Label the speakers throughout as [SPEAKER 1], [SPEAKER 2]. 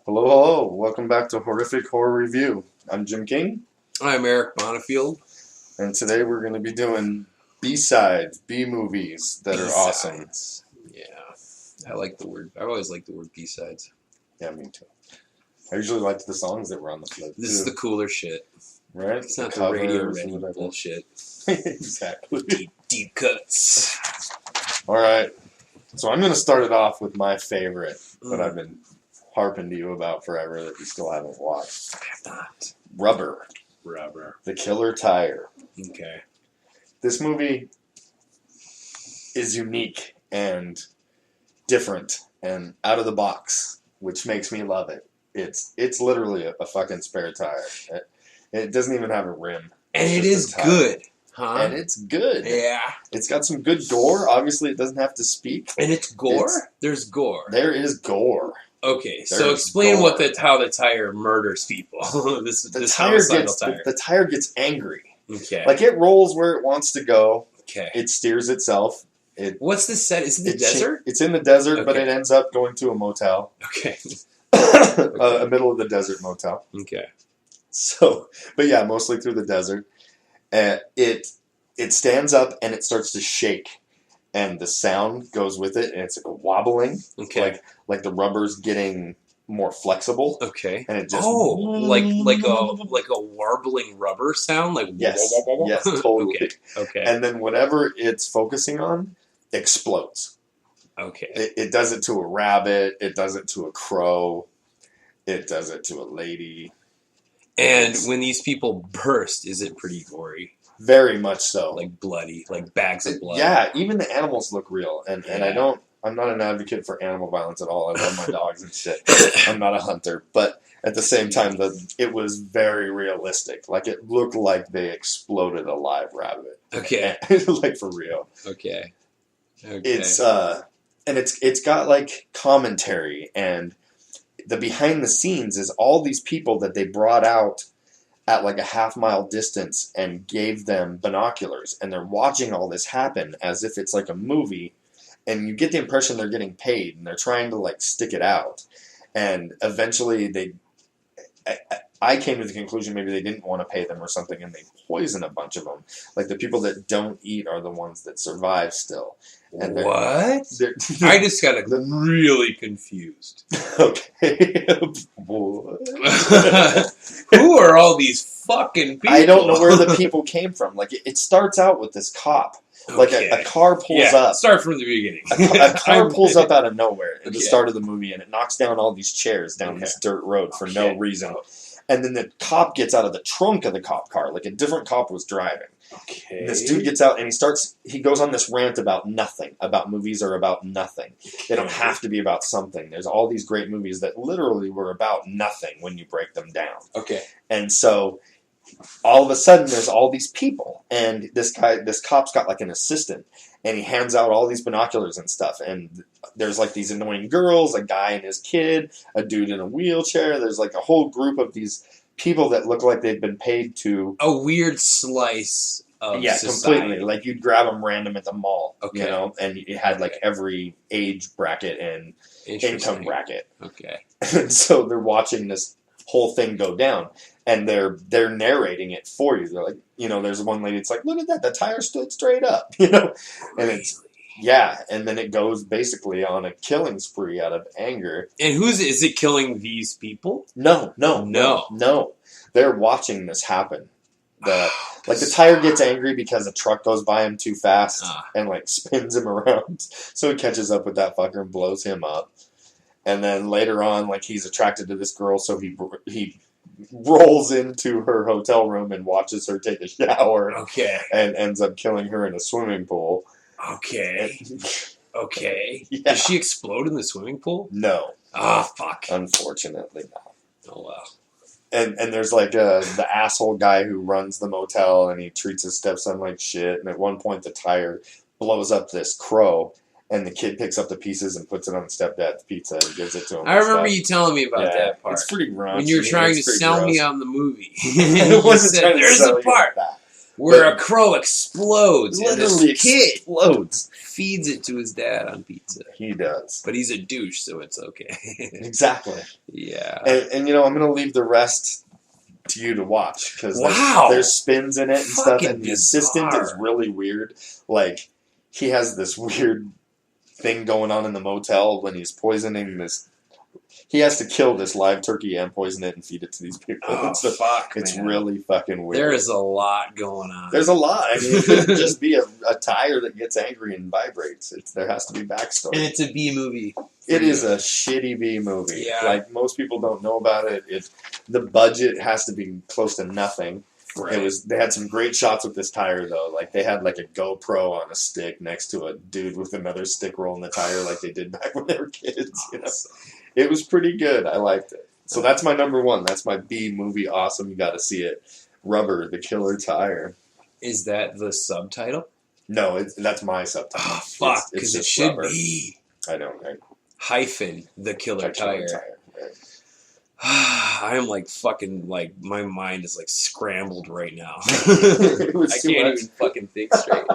[SPEAKER 1] Hello, hello. Welcome back to Horrific Horror Review. I'm Jim King,
[SPEAKER 2] I'm Eric Bonifield.
[SPEAKER 1] and today we're going to be doing B-sides, B-movies that are awesome.
[SPEAKER 2] B-sides. Yeah, I like the word. I always like the word B-sides.
[SPEAKER 1] Yeah, me too. I usually liked the songs that were on the flip,
[SPEAKER 2] This is the cooler shit.
[SPEAKER 1] right?
[SPEAKER 2] It's not the radio ready bullshit.
[SPEAKER 1] Exactly.
[SPEAKER 2] Deep cuts.
[SPEAKER 1] All right. So I'm going to start it off with my favorite that I've been harping to you about forever that you still haven't watched.
[SPEAKER 2] I have not.
[SPEAKER 1] Rubber. The Killer Tire.
[SPEAKER 2] Okay.
[SPEAKER 1] This movie is unique and different and out of the box, which makes me love it. It's literally a fucking spare tire. It doesn't even have a rim.
[SPEAKER 2] And it is good, huh?
[SPEAKER 1] And it's good.
[SPEAKER 2] Yeah.
[SPEAKER 1] It's got some good gore. Obviously, it doesn't have to speak.
[SPEAKER 2] And it's gore? There's gore.
[SPEAKER 1] There is gore.
[SPEAKER 2] Okay, so explain
[SPEAKER 1] gore.
[SPEAKER 2] how the tire murders people.
[SPEAKER 1] The tire gets angry.
[SPEAKER 2] Okay.
[SPEAKER 1] Like it rolls where it wants to go.
[SPEAKER 2] Okay.
[SPEAKER 1] It steers itself.
[SPEAKER 2] What's the set? Is it the desert?
[SPEAKER 1] It's in the desert,
[SPEAKER 2] Okay.
[SPEAKER 1] but it ends up going to a motel.
[SPEAKER 2] Okay.
[SPEAKER 1] A middle of the desert motel.
[SPEAKER 2] Okay.
[SPEAKER 1] So, but yeah, mostly through the desert. It stands up and it starts to shake, and the sound goes with it, and it's like a wobbling.
[SPEAKER 2] Okay.
[SPEAKER 1] Like the rubber's getting more flexible.
[SPEAKER 2] Okay.
[SPEAKER 1] And it just
[SPEAKER 2] like a warbling rubber sound, like
[SPEAKER 1] yes, totally.
[SPEAKER 2] Okay.
[SPEAKER 1] And then whatever it's focusing on explodes.
[SPEAKER 2] Okay.
[SPEAKER 1] It does it to a rabbit. It does it to a crow. It does it to a lady.
[SPEAKER 2] And when these people burst, is it pretty gory?
[SPEAKER 1] Very much so.
[SPEAKER 2] Like bloody, like bags of blood.
[SPEAKER 1] Yeah, even the animals look real. And I'm not an advocate for animal violence at all. I love my dogs and shit. I'm not a hunter. But at the same time, it was very realistic. Like, it looked like they exploded a live rabbit.
[SPEAKER 2] Okay.
[SPEAKER 1] Like, for real.
[SPEAKER 2] Okay.
[SPEAKER 1] It's got, like, commentary, and the behind the scenes is all these people that they brought out at like a half-mile distance and gave them binoculars, and they're watching all this happen as if it's like a movie, and you get the impression they're getting paid, and they're trying to like stick it out, and eventually I came to the conclusion maybe they didn't want to pay them or something, and they poison a bunch of them. Like, the people that don't eat are the ones that survive still. And
[SPEAKER 2] what? I just got really confused.
[SPEAKER 1] Okay.
[SPEAKER 2] Who are all these fucking people?
[SPEAKER 1] I don't know where the people came from. Like, it starts out with this cop. Like, a car pulls up.
[SPEAKER 2] Start from the beginning.
[SPEAKER 1] A car pulls up out of nowhere at the start of the movie, and it knocks down all these chairs down this dirt road for no reason. And then the cop gets out of the trunk of the cop car. Like, a different cop was driving.
[SPEAKER 2] Okay.
[SPEAKER 1] This dude gets out and he goes on this rant about nothing. About movies are about nothing. They don't have to be about something. There's all these great movies that literally were about nothing when you break them down.
[SPEAKER 2] Okay.
[SPEAKER 1] And so all of a sudden there's all these people, and this cop's got like an assistant, and he hands out all these binoculars and stuff, and there's like these annoying girls, a guy and his kid, a dude in a wheelchair. There's like a whole group of these people that look like they've been paid to...
[SPEAKER 2] A weird slice of society.
[SPEAKER 1] Completely. Like, you'd grab them random at the mall,
[SPEAKER 2] okay.
[SPEAKER 1] And it had like every age bracket and income bracket.
[SPEAKER 2] Okay.
[SPEAKER 1] And so they're watching this whole thing go down, and they're narrating it for you. They're like, there's one lady, it's like, look at that, the tire stood straight up, and it's... Yeah, and then it goes basically on a killing spree out of anger.
[SPEAKER 2] And is it killing these people?
[SPEAKER 1] No. They're watching this happen. The tire gets angry because a truck goes by him too fast and like spins him around. So he catches up with that fucker and blows him up. And then later on, like, he's attracted to this girl, so he rolls into her hotel room and watches her take a shower.
[SPEAKER 2] Okay.
[SPEAKER 1] And ends up killing her in a swimming pool.
[SPEAKER 2] Okay. Okay.
[SPEAKER 1] Yeah.
[SPEAKER 2] Does she explode in the swimming pool?
[SPEAKER 1] No.
[SPEAKER 2] Fuck.
[SPEAKER 1] Unfortunately, no.
[SPEAKER 2] Oh, wow.
[SPEAKER 1] And there's like the asshole guy who runs the motel, and he treats his stepson like shit. And at one point, the tire blows up this crow, and the kid picks up the pieces and puts it on stepdad's pizza and gives it to him.
[SPEAKER 2] I remember you telling me about that part.
[SPEAKER 1] It's pretty raunchy.
[SPEAKER 2] When you were trying to sell me on the movie.
[SPEAKER 1] It wasn't trying to sell you
[SPEAKER 2] part.
[SPEAKER 1] That.
[SPEAKER 2] Where a crow explodes.
[SPEAKER 1] Literally
[SPEAKER 2] and this kid
[SPEAKER 1] explodes.
[SPEAKER 2] feeds it to his dad on pizza.
[SPEAKER 1] He does.
[SPEAKER 2] But he's a douche, so it's okay.
[SPEAKER 1] Exactly.
[SPEAKER 2] Yeah.
[SPEAKER 1] And I'm gonna leave the rest to you to watch because there's spins in it and
[SPEAKER 2] Fucking
[SPEAKER 1] stuff, and the assistant
[SPEAKER 2] bizarre.
[SPEAKER 1] is really weird. Like he has this weird thing going on in the motel when he's poisoning this. He has to kill this live turkey and poison it and feed it to these people.
[SPEAKER 2] Oh,
[SPEAKER 1] so
[SPEAKER 2] fuck,
[SPEAKER 1] it's
[SPEAKER 2] man.
[SPEAKER 1] really fucking weird.
[SPEAKER 2] There is a lot going on.
[SPEAKER 1] There's a lot. I mean, it couldn't just be a tire that gets angry and vibrates. There has to be backstory.
[SPEAKER 2] And it's a B movie.
[SPEAKER 1] It is a shitty B movie.
[SPEAKER 2] Yeah.
[SPEAKER 1] Like, most people don't know about it. The budget has to be close to nothing.
[SPEAKER 2] Right.
[SPEAKER 1] They had some great shots with this tire, though. Like, they had, like, a GoPro on a stick next to a dude with another stick rolling the tire like they did back when they were kids. It was pretty good. I liked it. So that's my number one. That's my B movie. Awesome. You got to see it. Rubber, the Killer Tire.
[SPEAKER 2] Is that the subtitle?
[SPEAKER 1] No, that's my subtitle.
[SPEAKER 2] Oh, fuck, because it should
[SPEAKER 1] Rubber.
[SPEAKER 2] be.
[SPEAKER 1] I know, right?
[SPEAKER 2] Hyphen, the Killer Tire.
[SPEAKER 1] Right.
[SPEAKER 2] I am like fucking like my mind is like scrambled right now.
[SPEAKER 1] It was
[SPEAKER 2] I
[SPEAKER 1] too
[SPEAKER 2] can't
[SPEAKER 1] much.
[SPEAKER 2] even fucking think straight.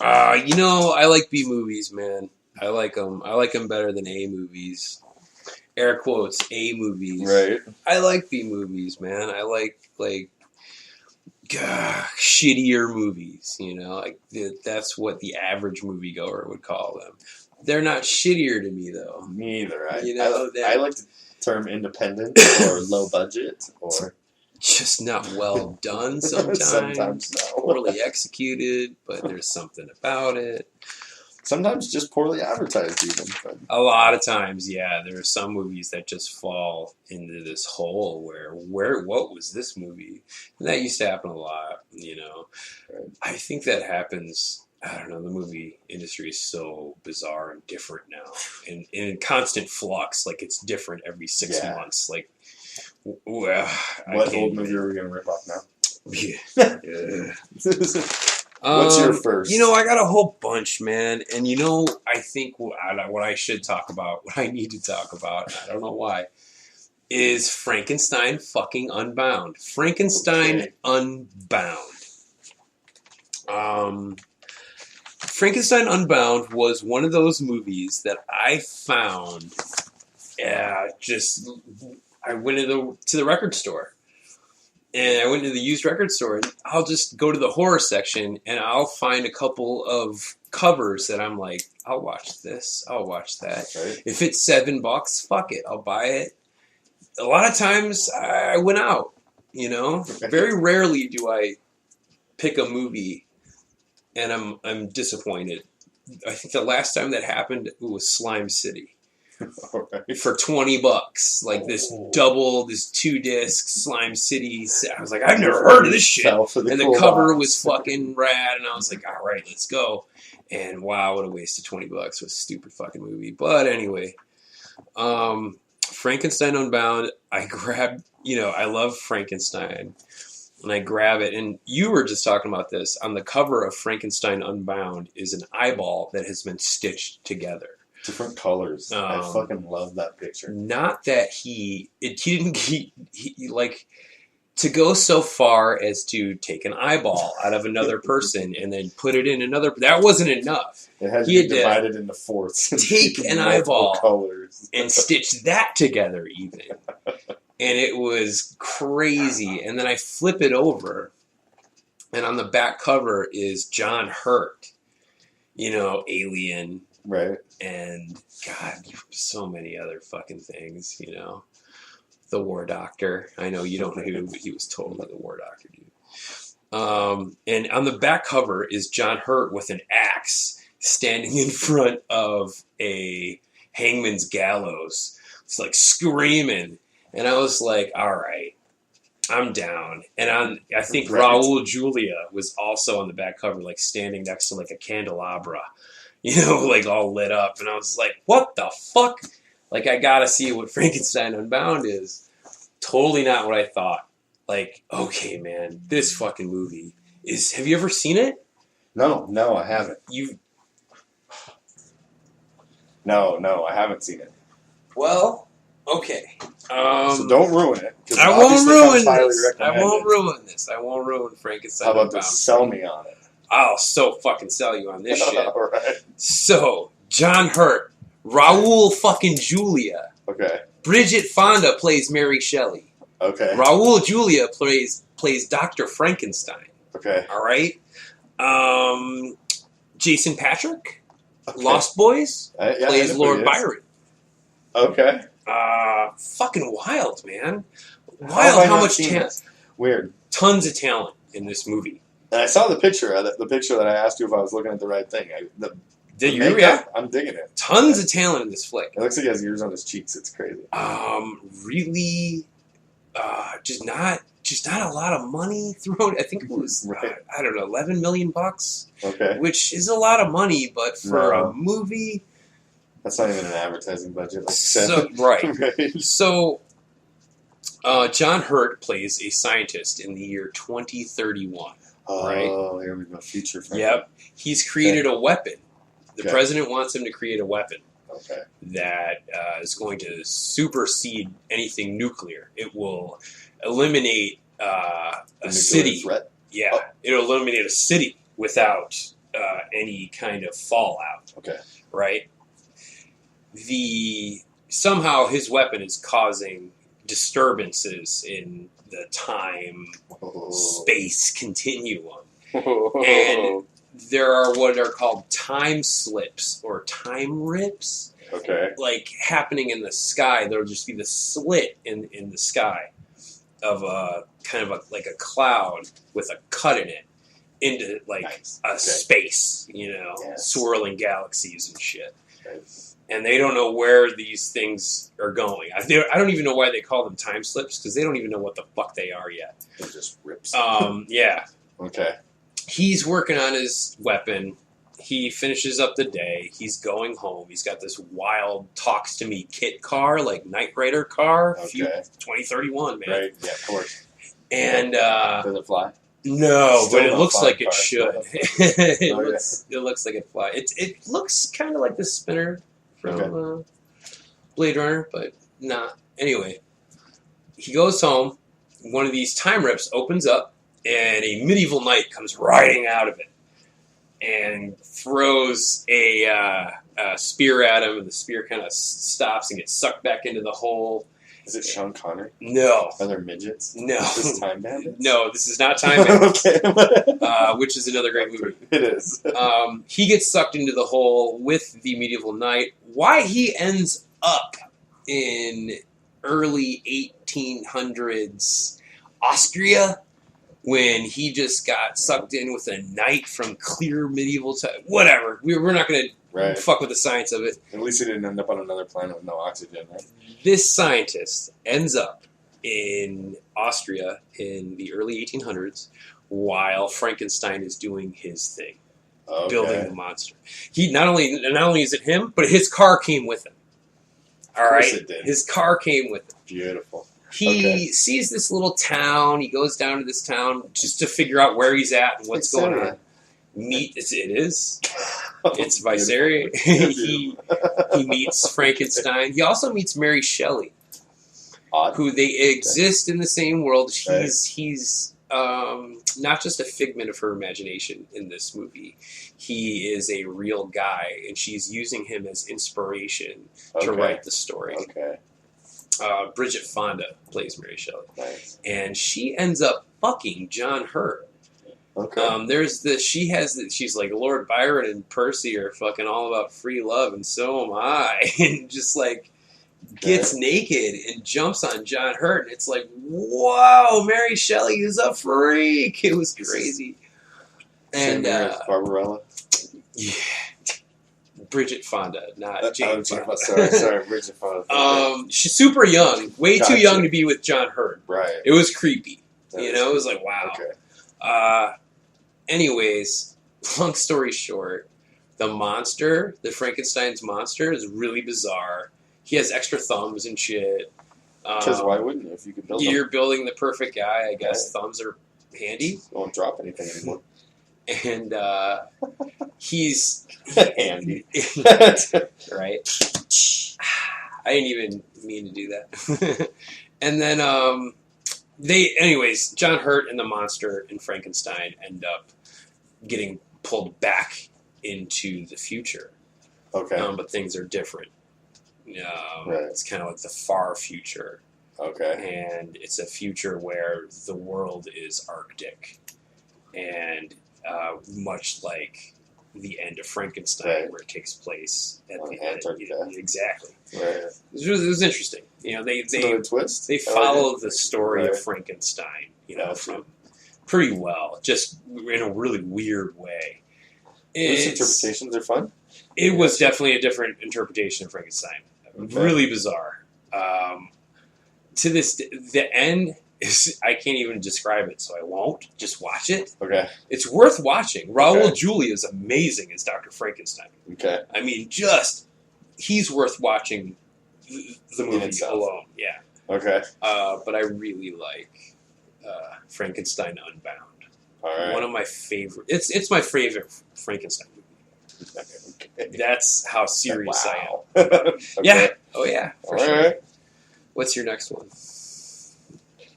[SPEAKER 2] I like B movies, man. I like them. I like them better than A movies. Air quotes, A movies.
[SPEAKER 1] Right.
[SPEAKER 2] I like B movies, man. I like shittier movies. Like that's what the average moviegoer would call them. They're not shittier to me though.
[SPEAKER 1] Me either. I like the term independent or low budget or
[SPEAKER 2] just not well done sometimes.
[SPEAKER 1] Sometimes no.
[SPEAKER 2] Poorly executed, but there's something about it.
[SPEAKER 1] Sometimes just poorly advertised even. But.
[SPEAKER 2] A lot of times, yeah, there are some movies that just fall into this hole where what was this movie? And that used to happen a lot,
[SPEAKER 1] Right.
[SPEAKER 2] I think that happens. I don't know, the movie industry is so bizarre and different now. And in constant flux, like it's different every 6 months. Like,
[SPEAKER 1] what old movie are we going to rip off now?
[SPEAKER 2] Yeah.
[SPEAKER 1] What's your first?
[SPEAKER 2] I got a whole bunch, man. And I think what I should talk about, what I need to talk about, I don't know why, is Frankenstein fucking Unbound. Frankenstein Unbound. Frankenstein Unbound was one of those movies that I found. I went to the record store. And I went to the used record store, and I'll just go to the horror section, and I'll find a couple of covers that I'm like, I'll watch this, I'll watch that.
[SPEAKER 1] Right.
[SPEAKER 2] If it's $7, fuck it, I'll buy it. A lot of times, I went out, Very rarely do I pick a movie, and I'm disappointed. I think the last time that happened was Slime City.
[SPEAKER 1] Right.
[SPEAKER 2] For $20, like this 2-disc Slime City. I was like, I've never heard of this shit. And the cover was fucking rad, and I was like, all right, let's go. And wow, what a waste of $20 for a stupid fucking movie. But anyway, Frankenstein Unbound. I grabbed, I love Frankenstein, and I grab it. And you were just talking about this. On the cover of Frankenstein Unbound is an eyeball that has been stitched together.
[SPEAKER 1] Different colors. I fucking love that picture.
[SPEAKER 2] Not that he didn't like to go so far as to take an eyeball out of another person and then put it in another. That wasn't enough.
[SPEAKER 1] It had to be divided into fourths.
[SPEAKER 2] Take an eyeball
[SPEAKER 1] colors.
[SPEAKER 2] and stitch that together even. And it was crazy. And then I flip it over, and on the back cover is John Hurt. Alien.
[SPEAKER 1] Right.
[SPEAKER 2] And God, so many other fucking things, The War Doctor. I know you don't know who, but he was totally the War Doctor, dude. And on the back cover is John Hurt with an axe standing in front of a hangman's gallows. It's like screaming. And I was like, all right, I'm down. And I think Raul Julia was also on the back cover, like standing next to like a candelabra. Like all lit up. And I was like, what the fuck? Like, I gotta see what Frankenstein Unbound is. Totally not what I thought. Like, okay, man, this fucking movie is... Have you ever seen it?
[SPEAKER 1] No, I haven't. No, I haven't seen it.
[SPEAKER 2] Well, okay.
[SPEAKER 1] So don't ruin it.
[SPEAKER 2] I won't ruin this. I won't ruin Frankenstein
[SPEAKER 1] How about
[SPEAKER 2] Unbound.
[SPEAKER 1] to sell me on it?
[SPEAKER 2] I'll so fucking sell you on this shit.
[SPEAKER 1] All right.
[SPEAKER 2] So, John Hurt, Raul fucking Julia.
[SPEAKER 1] Okay.
[SPEAKER 2] Bridget Fonda plays Mary Shelley.
[SPEAKER 1] Okay.
[SPEAKER 2] Raul Julia plays Dr. Frankenstein.
[SPEAKER 1] Okay.
[SPEAKER 2] All right. Jason Patrick,
[SPEAKER 1] Okay.
[SPEAKER 2] Lost Boys,
[SPEAKER 1] Yeah,
[SPEAKER 2] plays Lord Byron.
[SPEAKER 1] Okay.
[SPEAKER 2] Fucking wild, man.
[SPEAKER 1] How
[SPEAKER 2] Wild how much talent.
[SPEAKER 1] Weird.
[SPEAKER 2] Tons of talent in this movie.
[SPEAKER 1] And I saw the picture that I asked you if I was looking at the right thing.
[SPEAKER 2] Did you?
[SPEAKER 1] Makeup,
[SPEAKER 2] Yeah.
[SPEAKER 1] I'm digging it.
[SPEAKER 2] Tons of talent in this flick.
[SPEAKER 1] It looks like he has ears on his cheeks. It's crazy.
[SPEAKER 2] Really, just not a lot of money thrown. I think it was
[SPEAKER 1] Right.
[SPEAKER 2] I don't know, $11 million,
[SPEAKER 1] Okay.
[SPEAKER 2] which is a lot of money, but for a movie,
[SPEAKER 1] that's not even an advertising budget. Like you said.
[SPEAKER 2] so right.
[SPEAKER 1] Right.
[SPEAKER 2] So, John Hurt plays a scientist in the year 2031.
[SPEAKER 1] Oh,
[SPEAKER 2] Right.
[SPEAKER 1] here we go. Future. Friend.
[SPEAKER 2] Yep, he's created a weapon. The
[SPEAKER 1] Okay.
[SPEAKER 2] president wants him to create a weapon
[SPEAKER 1] Okay.
[SPEAKER 2] that is going to supersede anything nuclear. It will eliminate a
[SPEAKER 1] Nuclear
[SPEAKER 2] city.
[SPEAKER 1] threat.
[SPEAKER 2] Yeah,
[SPEAKER 1] Oh.
[SPEAKER 2] it'll eliminate a city without any kind of fallout.
[SPEAKER 1] Okay.
[SPEAKER 2] Right. Somehow his weapon is causing disturbances in the time space continuum. And there are what are called time slips or time rips,
[SPEAKER 1] Okay.
[SPEAKER 2] like happening in the sky. There'll just be the slit in the sky of a kind of like a cloud with a cut in it into like
[SPEAKER 1] Nice.
[SPEAKER 2] a
[SPEAKER 1] Okay.
[SPEAKER 2] space,
[SPEAKER 1] Yes.
[SPEAKER 2] swirling galaxies and shit.
[SPEAKER 1] Okay.
[SPEAKER 2] And they don't know where these things are going. I don't even know why they call them time slips because they don't even know what the fuck they are yet.
[SPEAKER 1] It just rips.
[SPEAKER 2] Yeah.
[SPEAKER 1] Okay.
[SPEAKER 2] He's working on his weapon. He finishes up the day. He's going home. He's got this wild talks to me kit car, like Knight Rider car.
[SPEAKER 1] Okay.
[SPEAKER 2] 2031, man.
[SPEAKER 1] Right. Yeah. Of course.
[SPEAKER 2] And
[SPEAKER 1] Does it fly?
[SPEAKER 2] No,
[SPEAKER 1] Still
[SPEAKER 2] but it
[SPEAKER 1] not
[SPEAKER 2] looks
[SPEAKER 1] flying
[SPEAKER 2] like it
[SPEAKER 1] cars.
[SPEAKER 2] should.
[SPEAKER 1] Oh,
[SPEAKER 2] It looks like it flies. It looks kind of like the spinner from
[SPEAKER 1] Okay.
[SPEAKER 2] Blade Runner, but not. Anyway, he goes home. One of these time rips opens up, and a medieval knight comes riding out of it and throws a spear at him, and the spear kind of stops and gets sucked back into the hole.
[SPEAKER 1] Is it Sean Connery?
[SPEAKER 2] No.
[SPEAKER 1] Are there midgets?
[SPEAKER 2] No.
[SPEAKER 1] Is this Time Bandits?
[SPEAKER 2] No, this is not Time Bandits,
[SPEAKER 1] Okay.
[SPEAKER 2] which is another great movie.
[SPEAKER 1] It is.
[SPEAKER 2] He gets sucked into the hole with the medieval knight. Why he ends up in early 1800s Austria when he just got sucked in with a knight from clear medieval time. Whatever. We're not going to
[SPEAKER 1] Right.
[SPEAKER 2] fuck with the science of it.
[SPEAKER 1] At least he didn't end up on another planet with no oxygen, right?
[SPEAKER 2] This scientist ends up in Austria in the early 1800s while Frankenstein is doing his thing.
[SPEAKER 1] Okay.
[SPEAKER 2] Building the monster. He not only is it him, but his car came with him. All right,
[SPEAKER 1] it did.
[SPEAKER 2] his car came with him.
[SPEAKER 1] Beautiful.
[SPEAKER 2] He sees this little town. He goes down to this town just to figure out where he's at and what's going on. It is. It's Viseria. he meets Frankenstein. He also meets Mary Shelley,
[SPEAKER 1] Odd.
[SPEAKER 2] who they exist in the same world.
[SPEAKER 1] Right.
[SPEAKER 2] He's not just a figment of her imagination in this movie. He is a real guy, and she's using him as inspiration to write the story.
[SPEAKER 1] Okay.
[SPEAKER 2] Bridget Fonda plays Mary Shelley,
[SPEAKER 1] Nice.
[SPEAKER 2] and she ends up fucking John Hurt.
[SPEAKER 1] Okay.
[SPEAKER 2] She's like, Lord Byron and Percy are fucking all about free love, and so am I. And just like gets naked and jumps on John Hurt, and it's like, whoa, Mary Shelley is a freak. It was crazy. And
[SPEAKER 1] Barbarella.
[SPEAKER 2] yeah, Bridget Fonda, not James.
[SPEAKER 1] Sorry, Bridget Fonda.
[SPEAKER 2] She's super young, way too young to be with John Hurt.
[SPEAKER 1] Right.
[SPEAKER 2] It was creepy.
[SPEAKER 1] That
[SPEAKER 2] It
[SPEAKER 1] is
[SPEAKER 2] was like, wow.
[SPEAKER 1] Okay.
[SPEAKER 2] Anyways, long story short, the Frankenstein's monster, is really bizarre. He has extra thumbs and shit.
[SPEAKER 1] Because why wouldn't you if you could build them?
[SPEAKER 2] You're building the perfect guy, I guess. Right. Thumbs are handy.
[SPEAKER 1] Won't drop anything anymore.
[SPEAKER 2] And he's
[SPEAKER 1] handy.
[SPEAKER 2] Right? I didn't even mean to do that. And then John Hurt and the monster and Frankenstein end up getting pulled back into the future.
[SPEAKER 1] Okay.
[SPEAKER 2] But things are different.
[SPEAKER 1] Right.
[SPEAKER 2] It's kind of like the far future.
[SPEAKER 1] Okay.
[SPEAKER 2] And it's a future where the world is Arctic. And much like the end of Frankenstein,
[SPEAKER 1] Right.
[SPEAKER 2] where it takes place at
[SPEAKER 1] On
[SPEAKER 2] the end.
[SPEAKER 1] Antarctica.
[SPEAKER 2] Exactly.
[SPEAKER 1] Right.
[SPEAKER 2] It was interesting. They
[SPEAKER 1] Another twist.
[SPEAKER 2] they follow the story
[SPEAKER 1] Right.
[SPEAKER 2] of Frankenstein,
[SPEAKER 1] Gotcha.
[SPEAKER 2] from pretty well, just in a really weird way.
[SPEAKER 1] Those interpretations are fun.
[SPEAKER 2] It was definitely a different interpretation of Frankenstein.
[SPEAKER 1] Okay.
[SPEAKER 2] Really bizarre. To the end is, I can't even describe it, so I won't. Just watch it.
[SPEAKER 1] Okay.
[SPEAKER 2] It's worth watching. Raul
[SPEAKER 1] Okay.
[SPEAKER 2] Julia is amazing as Dr. Frankenstein.
[SPEAKER 1] Okay.
[SPEAKER 2] I mean, he's worth watching the movie
[SPEAKER 1] itself.
[SPEAKER 2] alone. Yeah.
[SPEAKER 1] Okay.
[SPEAKER 2] But I really like Frankenstein Unbound.
[SPEAKER 1] All right.
[SPEAKER 2] One of my favorite. It's my favorite Frankenstein movie.
[SPEAKER 1] Okay.
[SPEAKER 2] That's how serious I am.
[SPEAKER 1] Okay.
[SPEAKER 2] Yeah. Oh yeah. For
[SPEAKER 1] All
[SPEAKER 2] sure.
[SPEAKER 1] right.
[SPEAKER 2] What's your next one?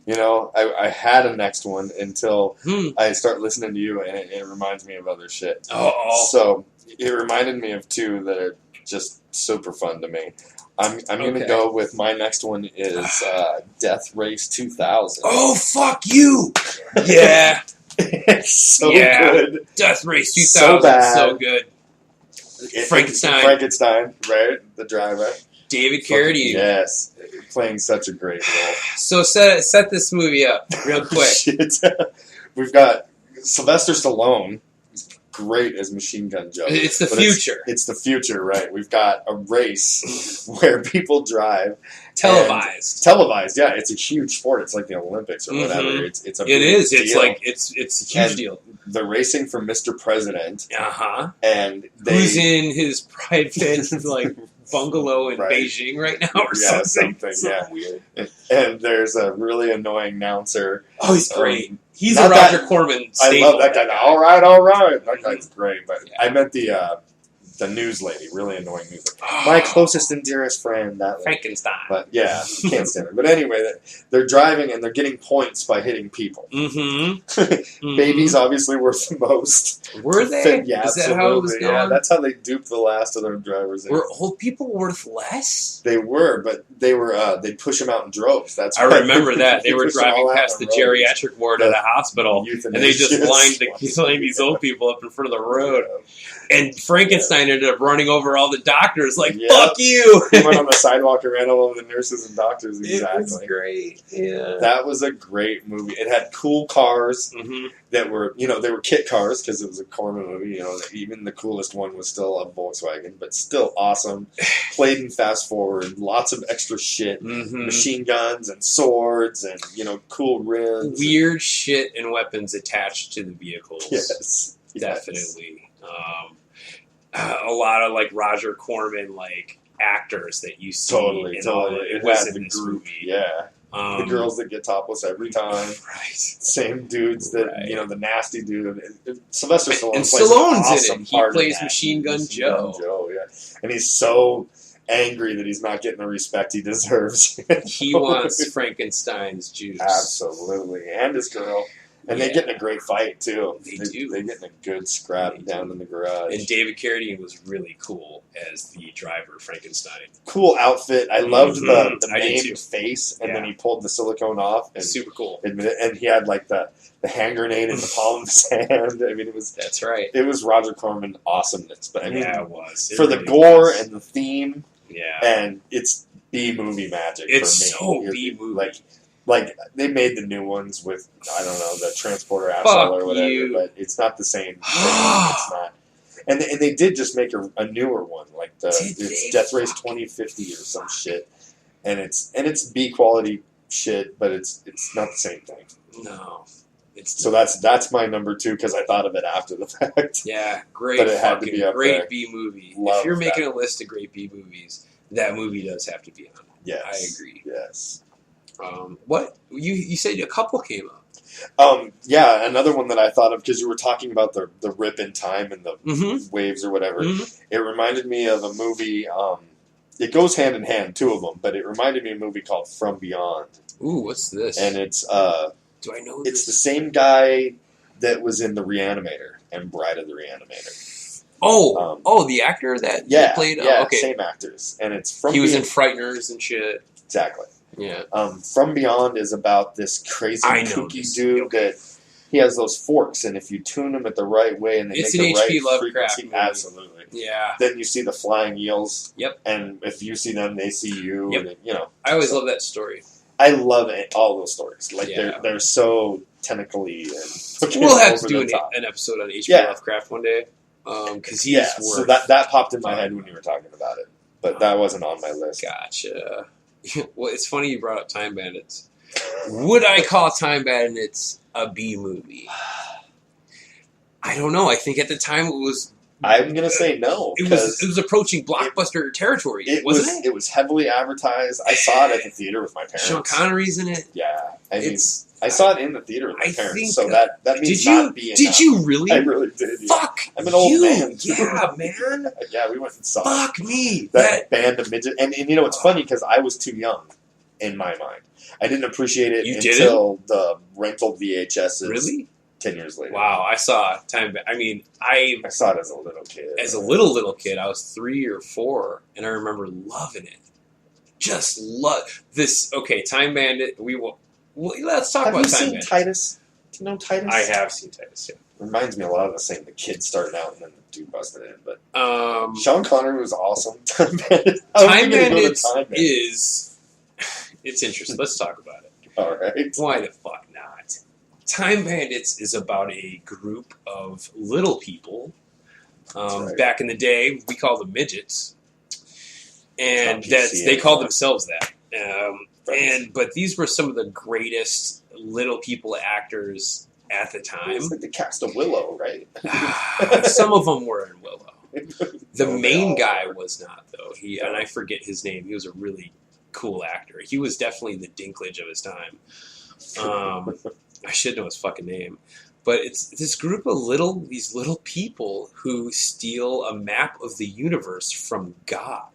[SPEAKER 1] I had a next one until
[SPEAKER 2] Hmm.
[SPEAKER 1] I start listening to you, and it reminds me of other shit.
[SPEAKER 2] Oh.
[SPEAKER 1] So it reminded me of two that are just super fun to me. I'm going to
[SPEAKER 2] Okay.
[SPEAKER 1] go with my next one is Death Race 2000.
[SPEAKER 2] Oh fuck you! Yeah.
[SPEAKER 1] It's so
[SPEAKER 2] Yeah.
[SPEAKER 1] good.
[SPEAKER 2] Death Race 2000.
[SPEAKER 1] So bad.
[SPEAKER 2] So good. Frankenstein.
[SPEAKER 1] Frankenstein, right? The driver.
[SPEAKER 2] David Carradine.
[SPEAKER 1] Yes. Playing such a great role.
[SPEAKER 2] So set this movie up real quick.
[SPEAKER 1] Shit. We've got Sylvester Stallone. He's great as Machine Gun Joe.
[SPEAKER 2] It's the
[SPEAKER 1] But
[SPEAKER 2] future.
[SPEAKER 1] It's the future, right? We've got a race where people drive.
[SPEAKER 2] Televised.
[SPEAKER 1] Yeah. It's a huge sport. It's like the Olympics or whatever.
[SPEAKER 2] Mhm.
[SPEAKER 1] It's a
[SPEAKER 2] It
[SPEAKER 1] big
[SPEAKER 2] is. It's
[SPEAKER 1] deal.
[SPEAKER 2] like it's a huge
[SPEAKER 1] And
[SPEAKER 2] deal.
[SPEAKER 1] They're racing for Mr. President,
[SPEAKER 2] Uh-huh.
[SPEAKER 1] and
[SPEAKER 2] Who's in his private like bungalow in
[SPEAKER 1] Right.
[SPEAKER 2] Beijing right now or
[SPEAKER 1] Yeah,
[SPEAKER 2] something?
[SPEAKER 1] something, yeah.
[SPEAKER 2] Weird.
[SPEAKER 1] and there's a really annoying announcer.
[SPEAKER 2] Oh, he's great. He's
[SPEAKER 1] not
[SPEAKER 2] a Roger
[SPEAKER 1] that-
[SPEAKER 2] Corman
[SPEAKER 1] I
[SPEAKER 2] staple.
[SPEAKER 1] love that guy. All right. That guy's great. But
[SPEAKER 2] Yeah.
[SPEAKER 1] I meant the news lady, really annoying news lady. My closest and dearest friend, that lady.
[SPEAKER 2] Frankenstein.
[SPEAKER 1] But yeah, can't stand her. But anyway, they're driving and they're getting points by hitting people.
[SPEAKER 2] Mm-hmm.
[SPEAKER 1] Babies obviously worth the most.
[SPEAKER 2] Were they?
[SPEAKER 1] Yeah,
[SPEAKER 2] Is that how it was
[SPEAKER 1] absolutely.
[SPEAKER 2] going?
[SPEAKER 1] Yeah, that's how they duped the last of their drivers.
[SPEAKER 2] Were old people worth less?
[SPEAKER 1] They were, but they were. They'd push them out in droves. That's
[SPEAKER 2] I
[SPEAKER 1] why
[SPEAKER 2] remember that. They were
[SPEAKER 1] pushed them
[SPEAKER 2] driving
[SPEAKER 1] all out
[SPEAKER 2] past the
[SPEAKER 1] on roads.
[SPEAKER 2] geriatric ward of the hospital, and they just lined these old people up in front of the road. And Frankenstein ended up running over all the doctors, like,
[SPEAKER 1] Yep.
[SPEAKER 2] fuck you!
[SPEAKER 1] He went on the sidewalk and ran all over the nurses and doctors.
[SPEAKER 2] It was
[SPEAKER 1] Exactly.
[SPEAKER 2] great. Yeah.
[SPEAKER 1] That was a great movie. It had cool cars
[SPEAKER 2] Mm-hmm.
[SPEAKER 1] that were, they were kit cars because it was a Corman movie. Even the coolest one was still a Volkswagen, but still awesome. Played in fast forward, lots of extra shit,
[SPEAKER 2] Mm-hmm.
[SPEAKER 1] machine guns and swords, and cool rims.
[SPEAKER 2] Weird shit and weapons attached to the vehicles.
[SPEAKER 1] Yes,
[SPEAKER 2] Definitely. A lot of like Roger Corman actors that you see.
[SPEAKER 1] Totally.
[SPEAKER 2] in all the-
[SPEAKER 1] It
[SPEAKER 2] was
[SPEAKER 1] had
[SPEAKER 2] in
[SPEAKER 1] the
[SPEAKER 2] this
[SPEAKER 1] group.
[SPEAKER 2] movie.
[SPEAKER 1] Yeah, the girls that get topless every time.
[SPEAKER 2] Right.
[SPEAKER 1] Same dudes that
[SPEAKER 2] Right.
[SPEAKER 1] the nasty dude. Sylvester Stallone
[SPEAKER 2] And
[SPEAKER 1] plays
[SPEAKER 2] Stallone's
[SPEAKER 1] an
[SPEAKER 2] in
[SPEAKER 1] awesome
[SPEAKER 2] it. He
[SPEAKER 1] part in
[SPEAKER 2] plays
[SPEAKER 1] that.
[SPEAKER 2] Machine Gun Joe.
[SPEAKER 1] Yeah, and he's so angry that he's not getting the respect he deserves.
[SPEAKER 2] He wants Frankenstein's juice.
[SPEAKER 1] Absolutely, and his girl, and they
[SPEAKER 2] Yeah.
[SPEAKER 1] get in a great fight too.
[SPEAKER 2] They do.
[SPEAKER 1] They get in a good scrap
[SPEAKER 2] They
[SPEAKER 1] down
[SPEAKER 2] do.
[SPEAKER 1] in the garage.
[SPEAKER 2] And David Carradine was really cool as the driver, Frankenstein.
[SPEAKER 1] Cool outfit. I loved the
[SPEAKER 2] I did too.
[SPEAKER 1] maimed face, and
[SPEAKER 2] Yeah.
[SPEAKER 1] then he pulled the silicone off, and
[SPEAKER 2] Super cool.
[SPEAKER 1] and he had the hand grenade in the palm of his hand. I mean,
[SPEAKER 2] That's right.
[SPEAKER 1] it was Roger Corman awesomeness. But I mean,
[SPEAKER 2] Yeah, it was. It
[SPEAKER 1] for the
[SPEAKER 2] really
[SPEAKER 1] gore
[SPEAKER 2] was.
[SPEAKER 1] and the theme,
[SPEAKER 2] Yeah.
[SPEAKER 1] and it's B movie magic.
[SPEAKER 2] It's
[SPEAKER 1] for me.
[SPEAKER 2] so B-movie.
[SPEAKER 1] Like they made the new ones with the transporter
[SPEAKER 2] Fuck
[SPEAKER 1] axle or whatever,
[SPEAKER 2] you.
[SPEAKER 1] but it's not the same thing. It's not. And they did just make a newer one,
[SPEAKER 2] Did
[SPEAKER 1] it's
[SPEAKER 2] they?
[SPEAKER 1] Death Race 2050 or some shit, and it's B quality shit, but it's not the same thing.
[SPEAKER 2] No. It's
[SPEAKER 1] So that's my number 2 because I thought of it after the fact.
[SPEAKER 2] yeah, great
[SPEAKER 1] But it had to
[SPEAKER 2] fucking
[SPEAKER 1] be up
[SPEAKER 2] great
[SPEAKER 1] there.
[SPEAKER 2] B movie.
[SPEAKER 1] Love
[SPEAKER 2] If you're
[SPEAKER 1] that.
[SPEAKER 2] making a list of great B movies, that movie does have to be on.
[SPEAKER 1] Yes,
[SPEAKER 2] I agree.
[SPEAKER 1] Yes.
[SPEAKER 2] What you said a couple came up.
[SPEAKER 1] Yeah, another one that I thought of because you were talking about the rip in time and the
[SPEAKER 2] Mm-hmm.
[SPEAKER 1] waves or whatever.
[SPEAKER 2] Mhm.
[SPEAKER 1] It reminded me of a movie. It goes hand in hand, two of them, but it reminded me of a movie called From Beyond,
[SPEAKER 2] Ooh, what's this?
[SPEAKER 1] and it's
[SPEAKER 2] Do I know
[SPEAKER 1] it's
[SPEAKER 2] this?
[SPEAKER 1] the same guy that was in The Reanimator and Bride of the Reanimator.
[SPEAKER 2] The actor that played.
[SPEAKER 1] Yeah,
[SPEAKER 2] Okay,
[SPEAKER 1] same actors, and it's from.
[SPEAKER 2] He was in Frighteners and shit.
[SPEAKER 1] Exactly.
[SPEAKER 2] Yeah.
[SPEAKER 1] From Beyond is about this crazy kooky dude that he has those forks, and if you tune them at the right way and they
[SPEAKER 2] It's
[SPEAKER 1] make
[SPEAKER 2] an
[SPEAKER 1] the
[SPEAKER 2] H.P.
[SPEAKER 1] right
[SPEAKER 2] Lovecraft
[SPEAKER 1] frequency,
[SPEAKER 2] movie.
[SPEAKER 1] absolutely.
[SPEAKER 2] Yeah.
[SPEAKER 1] Then you see the flying eels.
[SPEAKER 2] Yep.
[SPEAKER 1] And if you see them, they see you.
[SPEAKER 2] Yep.
[SPEAKER 1] And, you know.
[SPEAKER 2] I always love that story.
[SPEAKER 1] I love all those stories. Like
[SPEAKER 2] Yeah.
[SPEAKER 1] they're so tentacly and.
[SPEAKER 2] We'll have to do an episode on H.P. Lovecraft one day. Because he's
[SPEAKER 1] so that popped in my head when you were talking about it, but that wasn't on my list.
[SPEAKER 2] Gotcha. Well, it's funny you brought up Time Bandits. Would I call Time Bandits a B movie? I don't know. I think at the time it was.
[SPEAKER 1] I'm gonna say no.
[SPEAKER 2] It was approaching blockbuster territory, wasn't it?
[SPEAKER 1] It was heavily advertised. I saw it at the theater with my parents.
[SPEAKER 2] Sean Connery's in it.
[SPEAKER 1] Yeah, I saw it in the theater with my parents. So that means
[SPEAKER 2] Did you really?
[SPEAKER 1] I really did. Yeah.
[SPEAKER 2] Fuck.
[SPEAKER 1] I'm an old man.
[SPEAKER 2] Yeah, man.
[SPEAKER 1] Yeah, we went and saw.
[SPEAKER 2] Fuck me.
[SPEAKER 1] That band of midget, and you know it's funny because I was too young, in my mind. I didn't appreciate it until the rental VHSs.
[SPEAKER 2] Really?
[SPEAKER 1] 10 years later.
[SPEAKER 2] Wow, I saw Time. I
[SPEAKER 1] saw it as a little kid.
[SPEAKER 2] As a little kid, I was 3 or 4, and I remember loving it. Just love this. Okay, Time Bandit. Let's talk about Time Bandit.
[SPEAKER 1] Have you seen Titus? Do you know Titus?
[SPEAKER 2] I have seen Titus. Yeah.
[SPEAKER 1] Reminds me a lot of the same. The kid starting out and then the dude busted in. But
[SPEAKER 2] Sean
[SPEAKER 1] Connery was awesome. Time Bandit.
[SPEAKER 2] Time Bandit is. It's interesting. Let's talk about it.
[SPEAKER 1] All right.
[SPEAKER 2] Why the fuck not? Time Bandits is about a group of little people. Right. Back in the day, we called them midgets, and they called themselves that. But these were some of the greatest little people actors at the time.
[SPEAKER 1] It's like the cast of Willow, right?
[SPEAKER 2] Some of them were in Willow. The main guy was not, though. And I forget his name. He was a really cool actor. He was definitely the Dinklage of his time. I should know his fucking name. But it's this group of these little people who steal a map of the universe from God.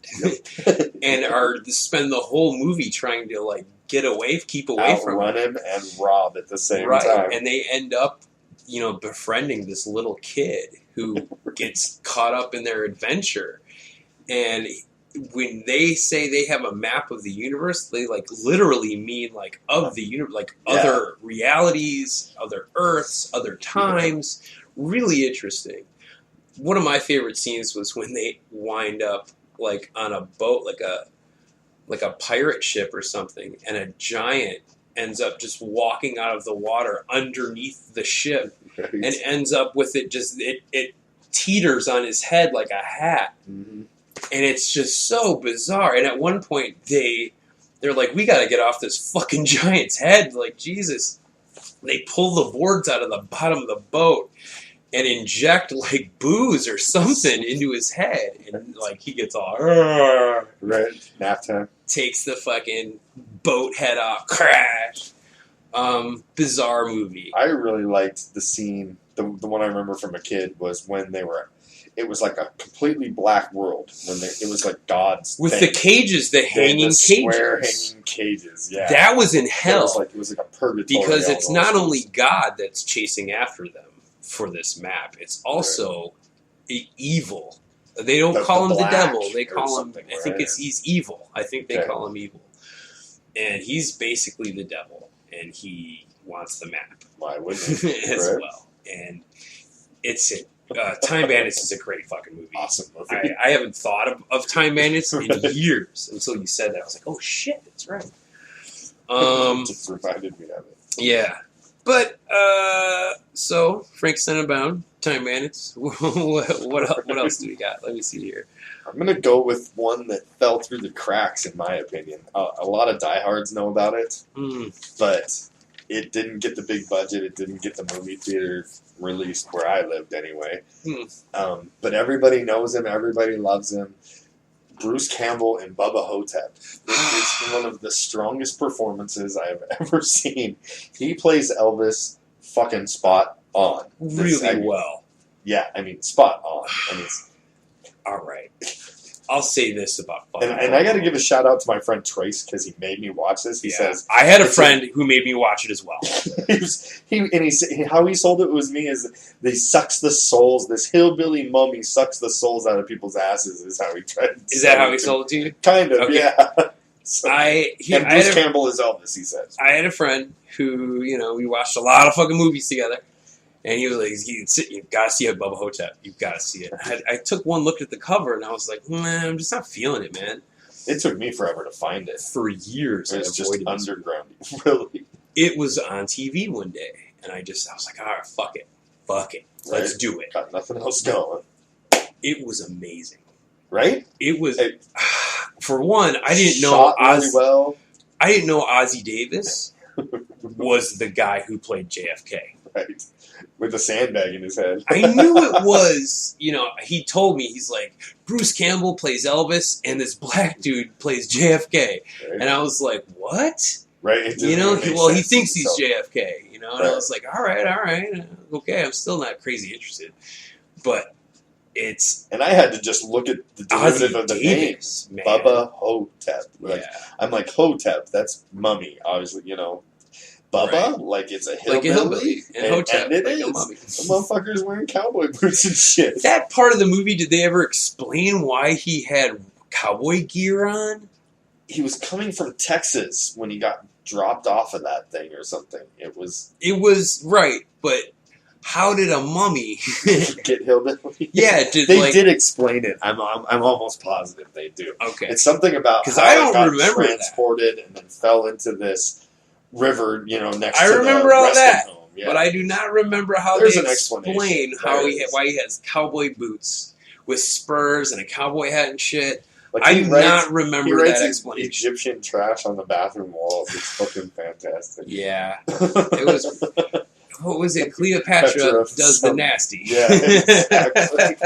[SPEAKER 2] And spend the whole movie trying to keep away from him.
[SPEAKER 1] Outrun him and rob at the same time.
[SPEAKER 2] And they end up, befriending this little kid who gets caught up in their adventure. And when they say they have a map of the universe, they literally mean of the universe, other realities, other Earths, other times. Really interesting. One of my favorite scenes was when they wind up on a boat, like a pirate ship or something, and a giant ends up just walking out of the water underneath the ship, and ends up with it it teeters on his head like a hat. Mm-hmm. And it's just so bizarre. And at one point, they're like, we got to get off this fucking giant's head. Like, Jesus. They pull the boards out of the bottom of the boat and inject, booze or something into his head. And, he gets all...
[SPEAKER 1] Right. Nap time.
[SPEAKER 2] Takes the fucking boat head off. Crash. Bizarre movie.
[SPEAKER 1] I really liked the scene. The one I remember from a kid was when they were... It was like a completely black world when it was like God's
[SPEAKER 2] with
[SPEAKER 1] thing.
[SPEAKER 2] The cages, the hanging cages,
[SPEAKER 1] square hanging cages. Yeah,
[SPEAKER 2] that was in hell.
[SPEAKER 1] It was like a purgatory
[SPEAKER 2] because it's not only God that's chasing after them for this map; it's also evil. They don't call him the devil; they call him. I think he's evil. I think they call him evil, and he's basically the devil, and he wants the map.
[SPEAKER 1] Why wouldn't he?
[SPEAKER 2] as well? And it's it. Time Bandits is a great fucking movie.
[SPEAKER 1] Awesome movie.
[SPEAKER 2] I haven't thought of Time Bandits in years until you said that. I was like, oh shit, that's right.
[SPEAKER 1] Just reminded me of it.
[SPEAKER 2] Yeah. But, so, Frank Cinnabon, Time Bandits. what else do we got? Let me see here.
[SPEAKER 1] I'm going to go with one that fell through the cracks, in my opinion. A lot of diehards know about it, but it didn't get the big budget. It didn't get the movie theater released where I lived anyway. But everybody knows him. Everybody loves him. Bruce Campbell in Bubba Hotep. It's one of the strongest performances I have ever seen. He plays Elvis fucking spot on.
[SPEAKER 2] Really well.
[SPEAKER 1] Yeah, spot on.
[SPEAKER 2] All right. I'll say this about fucking.
[SPEAKER 1] And I got to give a shout out to my friend Trace because he made me watch this. He says
[SPEAKER 2] I had a friend who made me watch it as well.
[SPEAKER 1] How he sold it was me is he sucks the souls. This hillbilly mummy sucks the souls out of people's asses. Is how he tried.
[SPEAKER 2] Is that how he sold it to you?
[SPEAKER 1] Kind of,
[SPEAKER 2] okay.
[SPEAKER 1] yeah. So, and Bruce Campbell is Elvis. He says.
[SPEAKER 2] I had a friend who we watched a lot of fucking movies together. And he was like, "You gotta see it, Bubba Hotep. You gotta see it." I took one look at the cover, and I was like, "Man, I'm just not feeling it, man."
[SPEAKER 1] It took me forever to find it.
[SPEAKER 2] For years,
[SPEAKER 1] it was just underground. Really,
[SPEAKER 2] it was on TV one day, and I was like, "All right, fuck it, let's do it."
[SPEAKER 1] Got nothing else going.
[SPEAKER 2] It was amazing,
[SPEAKER 1] right?
[SPEAKER 2] It was. For one, I didn't know
[SPEAKER 1] shot really well.
[SPEAKER 2] I didn't know Ozzie Davis was the guy who played JFK.
[SPEAKER 1] Right. With a sandbag in his head.
[SPEAKER 2] I knew it was, he told me, he's like, Bruce Campbell plays Elvis and this black dude plays JFK. Right. And I was like, what?
[SPEAKER 1] Right.
[SPEAKER 2] He thinks he's JFK, and I was like, all right. Okay, I'm still not crazy interested. But it's...
[SPEAKER 1] And I had to just look at the derivative of the name. Bubba Hotep. I'm like, Hotep, that's mummy, obviously, Bubba,
[SPEAKER 2] right.
[SPEAKER 1] Like it's a hillbilly,
[SPEAKER 2] and Hotep,
[SPEAKER 1] and it
[SPEAKER 2] like
[SPEAKER 1] is.
[SPEAKER 2] A mummy.
[SPEAKER 1] The motherfucker's wearing cowboy boots and shit.
[SPEAKER 2] That part of the movie, did they ever explain why he had cowboy gear on?
[SPEAKER 1] He was coming from Texas when he got dropped off of that thing or something. It was
[SPEAKER 2] right, but how did a mummy
[SPEAKER 1] get hillbilly?
[SPEAKER 2] Yeah,
[SPEAKER 1] they did explain it. I'm almost positive they do.
[SPEAKER 2] Okay,
[SPEAKER 1] it's something about how
[SPEAKER 2] I don't
[SPEAKER 1] it got
[SPEAKER 2] remember
[SPEAKER 1] transported and then fell into this river, next to
[SPEAKER 2] I remember
[SPEAKER 1] the
[SPEAKER 2] all that,
[SPEAKER 1] home. Yeah.
[SPEAKER 2] but I do not remember how
[SPEAKER 1] There's
[SPEAKER 2] they
[SPEAKER 1] an
[SPEAKER 2] explain why he has cowboy boots with spurs and a cowboy hat and shit.
[SPEAKER 1] Like
[SPEAKER 2] I do not remember that explanation.
[SPEAKER 1] Egyptian trash on the bathroom walls. It's fucking fantastic.
[SPEAKER 2] Yeah, it was. What was it? Cleopatra does the nasty.
[SPEAKER 1] Yeah, exactly.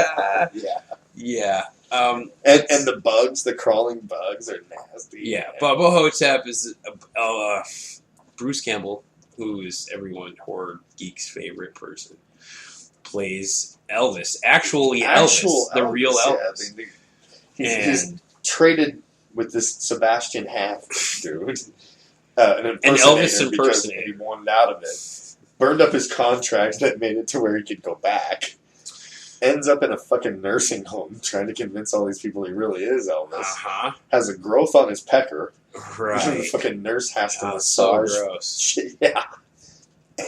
[SPEAKER 2] Yeah.
[SPEAKER 1] And the bugs, the crawling bugs, are nasty.
[SPEAKER 2] Yeah, Bubba Hotep is Bruce Campbell, who is everyone horror geek's favorite person, plays Elvis. Actually, Elvis, the real Elvis.
[SPEAKER 1] Yeah, he's traded with this Sebastian Haff dude, an
[SPEAKER 2] Elvis
[SPEAKER 1] impersonator because he wanted out of it. Burned up his contract that made it to where he could go back. Ends up in a fucking nursing home trying to convince all these people he really is Elvis. Has a growth on his pecker.
[SPEAKER 2] Right.
[SPEAKER 1] The fucking nurse has to massage.
[SPEAKER 2] So gross.
[SPEAKER 1] Shit, yeah.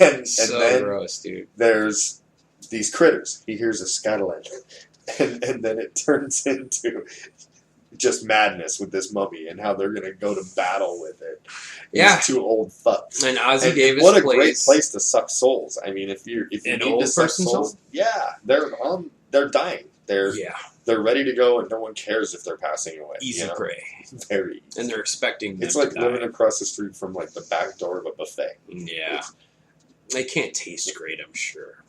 [SPEAKER 1] And then
[SPEAKER 2] gross, dude.
[SPEAKER 1] There's these critters. He hears a scuttling. And then it turns into just madness with this mummy and how they're going to go to battle with it.
[SPEAKER 2] Yeah.
[SPEAKER 1] These two old fucks.
[SPEAKER 2] And Ozzie Davis
[SPEAKER 1] what a great place to suck souls. I mean, if you
[SPEAKER 2] an
[SPEAKER 1] need
[SPEAKER 2] old
[SPEAKER 1] to suck
[SPEAKER 2] person's
[SPEAKER 1] souls, yeah, they're dying. They're ready to go, and no one cares if they're passing away.
[SPEAKER 2] Easy prey.
[SPEAKER 1] Very easy.
[SPEAKER 2] And they're expecting them
[SPEAKER 1] It's like
[SPEAKER 2] to
[SPEAKER 1] living
[SPEAKER 2] die.
[SPEAKER 1] across the street from like the back door of a buffet.
[SPEAKER 2] Yeah. They can't taste great, I'm sure.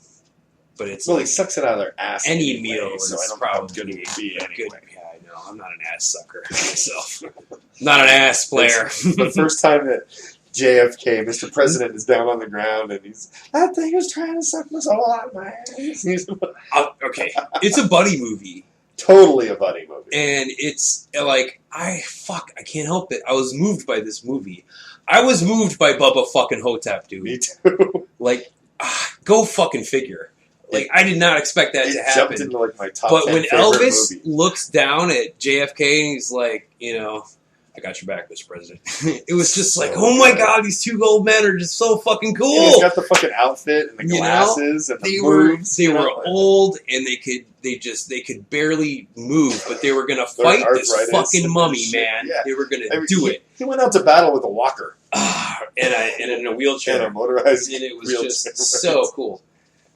[SPEAKER 2] But it's
[SPEAKER 1] he sucks it out of their ass.
[SPEAKER 2] Any
[SPEAKER 1] anyway,
[SPEAKER 2] meal
[SPEAKER 1] so
[SPEAKER 2] is
[SPEAKER 1] I don't
[SPEAKER 2] probably
[SPEAKER 1] know how good it would be anyway.
[SPEAKER 2] good. Yeah, I know. I'm not an ass sucker myself. Not an ass player.
[SPEAKER 1] The first time that JFK, Mr. President, is down on the ground and that thing is trying to suck the soul out of my ass.
[SPEAKER 2] Okay, it's a buddy movie.
[SPEAKER 1] Totally a buddy movie.
[SPEAKER 2] And it's like, I can't help it. I was moved by this movie. I was moved by Bubba fucking Hotep, dude.
[SPEAKER 1] Me too.
[SPEAKER 2] Go fucking figure. I did not expect that to happen.
[SPEAKER 1] Jumped into my top 10
[SPEAKER 2] But when Elvis
[SPEAKER 1] movie.
[SPEAKER 2] looks down at JFK and he's like, I got your back, Mr. President. It was just
[SPEAKER 1] so
[SPEAKER 2] oh my god, these two old men are just so fucking cool.
[SPEAKER 1] And he's got the fucking outfit and the glasses and the moves.
[SPEAKER 2] They were old and they could barely move, but they were gonna fight this fucking mummy, man. Yeah. They were gonna do it.
[SPEAKER 1] He went out to battle with a walker.
[SPEAKER 2] And in a wheelchair.
[SPEAKER 1] And a motorized
[SPEAKER 2] and it was just so cool.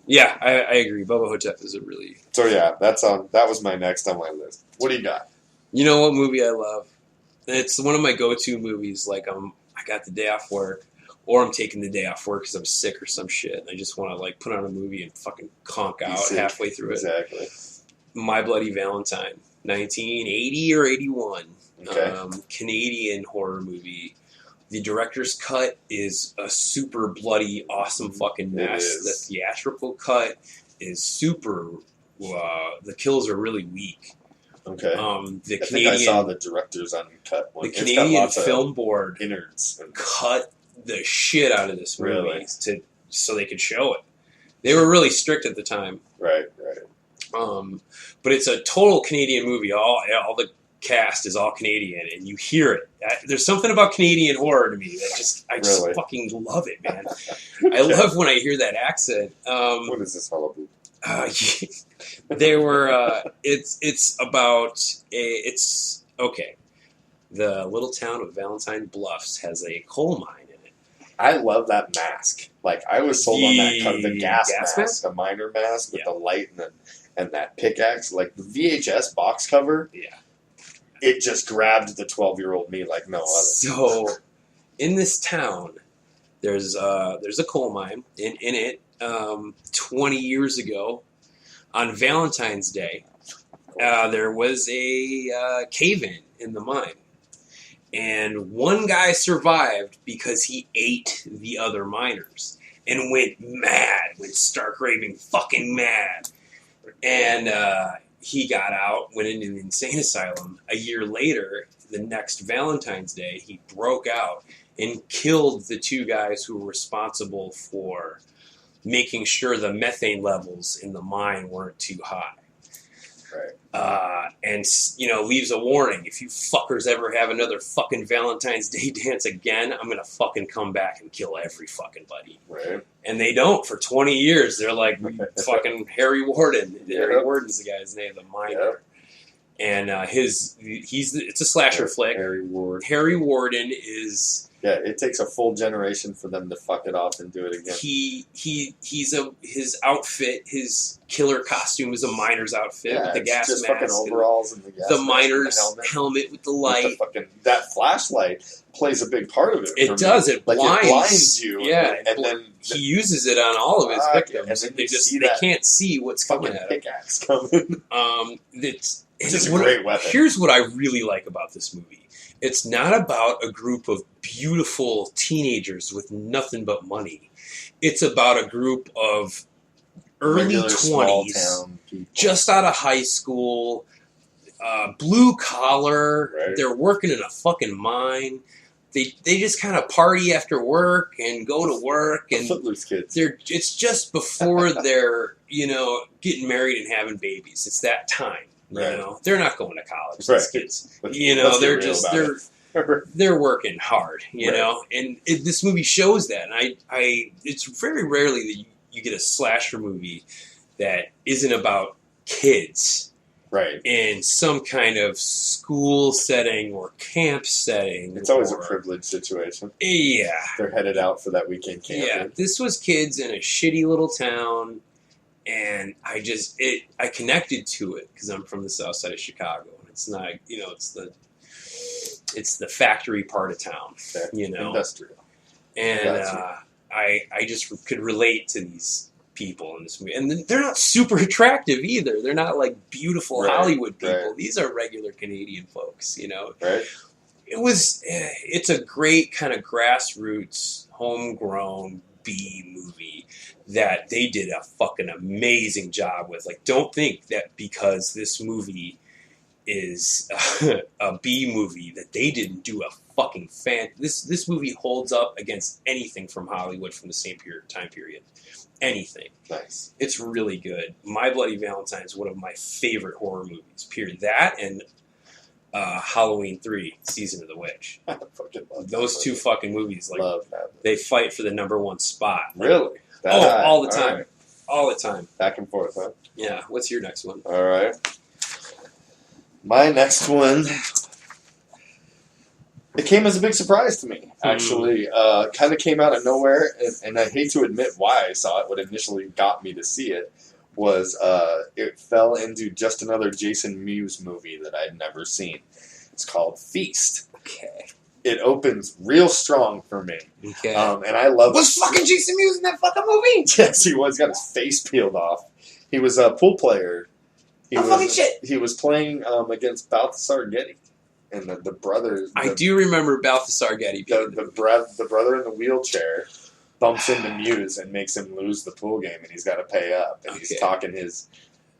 [SPEAKER 2] Yeah, I agree. Bubba Hotep is a really...
[SPEAKER 1] So yeah, that was my next on my list. What do you got?
[SPEAKER 2] You know what movie I love? It's one of my go-to movies. I got the day off work, or I'm taking the day off work because I'm sick or some shit, and I just want to put on a movie and fucking conk out halfway through it.
[SPEAKER 1] Exactly.
[SPEAKER 2] My Bloody Valentine, 1980 or 81.
[SPEAKER 1] Okay.
[SPEAKER 2] Canadian horror movie. The director's cut is a super bloody, awesome fucking mess. The theatrical cut is super... the kills are really weak.
[SPEAKER 1] Okay.
[SPEAKER 2] The
[SPEAKER 1] I
[SPEAKER 2] Canadian,
[SPEAKER 1] think I saw the director's uncut one.
[SPEAKER 2] the
[SPEAKER 1] It's got
[SPEAKER 2] Canadian
[SPEAKER 1] lots of
[SPEAKER 2] Film Board
[SPEAKER 1] innards.
[SPEAKER 2] cut the shit out of this movie
[SPEAKER 1] Really?
[SPEAKER 2] so they could show it. They were really strict at the time.
[SPEAKER 1] Right.
[SPEAKER 2] But it's a total Canadian movie. All the cast is all Canadian, and you hear it. There's something about Canadian horror to me that I just
[SPEAKER 1] Really?
[SPEAKER 2] fucking love it, man. I love when I hear that accent.
[SPEAKER 1] What is this hullabaloo?
[SPEAKER 2] They were. It's about it's okay. The little town of Valentine Bluffs has a coal mine in it.
[SPEAKER 1] I love that mask. Like, I was sold on that the gas
[SPEAKER 2] gas
[SPEAKER 1] mask, the miner mask with
[SPEAKER 2] Yeah.
[SPEAKER 1] the light and that pickaxe. Like, the VHS box cover,
[SPEAKER 2] Yeah.
[SPEAKER 1] it just grabbed the 12-year-old me like no other.
[SPEAKER 2] So, in this town, there's a coal mine. In it, 20 years ago, on Valentine's Day, there was a cave-in in the mine. And one guy survived because he ate the other miners and went stark raving fucking mad. And he got out, went into an insane asylum. A year later, the next Valentine's Day, he broke out and killed the two guys who were responsible for making sure the methane levels in the mine weren't too high.
[SPEAKER 1] Right.
[SPEAKER 2] And leaves a warning. If you fuckers ever have another fucking Valentine's Day dance again, I'm going to fucking come back and kill every fucking buddy.
[SPEAKER 1] Right.
[SPEAKER 2] And they don't for 20 years. They're like fucking Harry Warden.
[SPEAKER 1] Yep.
[SPEAKER 2] Harry Warden's the guy's name, the miner.
[SPEAKER 1] Yep.
[SPEAKER 2] And it's a slasher flick.
[SPEAKER 1] Harry Ward.
[SPEAKER 2] Harry Warden is...
[SPEAKER 1] Yeah, it takes a full generation for them to fuck it off and do it again.
[SPEAKER 2] His outfit, his killer costume is a miner's outfit with the gas
[SPEAKER 1] just
[SPEAKER 2] mask,
[SPEAKER 1] fucking overalls and the gas
[SPEAKER 2] the
[SPEAKER 1] mask
[SPEAKER 2] miner's
[SPEAKER 1] and the
[SPEAKER 2] helmet with the light.
[SPEAKER 1] That flashlight plays a big part of it.
[SPEAKER 2] It does. It blinds
[SPEAKER 1] you.
[SPEAKER 2] Yeah,
[SPEAKER 1] and then
[SPEAKER 2] he uses it on all of his victims.
[SPEAKER 1] And
[SPEAKER 2] they can't see what's coming at them.
[SPEAKER 1] Pickaxe coming.
[SPEAKER 2] It's
[SPEAKER 1] just a great weapon.
[SPEAKER 2] Here's what I really like about this movie. It's not about a group of beautiful teenagers with nothing but money. It's about a group of early 20s, just out of high school, blue collar.
[SPEAKER 1] Right.
[SPEAKER 2] They're working in a fucking mine. They just kind of party after work and go to work. And
[SPEAKER 1] Footloose kids.
[SPEAKER 2] It's just before they're getting married and having babies. It's that time.
[SPEAKER 1] Right.
[SPEAKER 2] They're not going to college.
[SPEAKER 1] Right.
[SPEAKER 2] These kids,
[SPEAKER 1] they're
[SPEAKER 2] they're working hard. And this movie shows that. And it's very rarely that you get a slasher movie that isn't about kids,
[SPEAKER 1] right,
[SPEAKER 2] in some kind of school setting or camp setting.
[SPEAKER 1] It's always a privileged situation.
[SPEAKER 2] Yeah,
[SPEAKER 1] they're headed out for that weekend camping.
[SPEAKER 2] Yeah, this was kids in a shitty little town. And I connected to it because I'm from the south side of Chicago, and it's not, it's the factory part of town,
[SPEAKER 1] industrial.
[SPEAKER 2] And I just could relate to these people in this movie, and they're not super attractive either. They're not like beautiful Hollywood people.
[SPEAKER 1] Right.
[SPEAKER 2] These are regular Canadian folks,
[SPEAKER 1] Right.
[SPEAKER 2] It's a great kind of grassroots, homegrown B movie that they did a fucking amazing job with. Like, don't think that because this movie is a B movie that they didn't do a fucking This movie holds up against anything from Hollywood from the same time period. Anything.
[SPEAKER 1] Nice.
[SPEAKER 2] It's really good. My Bloody Valentine is one of my favorite horror movies. Period. That and Halloween 3, Season of the Witch. Those two fucking movies, they fight for the #1 spot.
[SPEAKER 1] Really?
[SPEAKER 2] All the time.
[SPEAKER 1] Right.
[SPEAKER 2] All the time.
[SPEAKER 1] Back and forth, huh?
[SPEAKER 2] Yeah. What's your next one?
[SPEAKER 1] All right. My next one, it came as a big surprise to me, actually. Kind of came out of nowhere, and I hate to admit why I saw it. What initially got me to see it was it fell into just another Jason Mewes movie that I'd never seen. It's called Feast.
[SPEAKER 2] Okay.
[SPEAKER 1] It opens real strong for me.
[SPEAKER 2] Okay.
[SPEAKER 1] And I love
[SPEAKER 2] Was fucking Jason Mewes in that fucking movie?
[SPEAKER 1] Yes, he was. Got his face peeled off. He was a pool player.
[SPEAKER 2] Fucking shit.
[SPEAKER 1] He was playing against Balthasar Getty. And the brother...
[SPEAKER 2] I do remember Balthasar Getty.
[SPEAKER 1] The brother in the wheelchair bumps into Mewes and makes him lose the pool game, and he's got to pay up. And he's talking his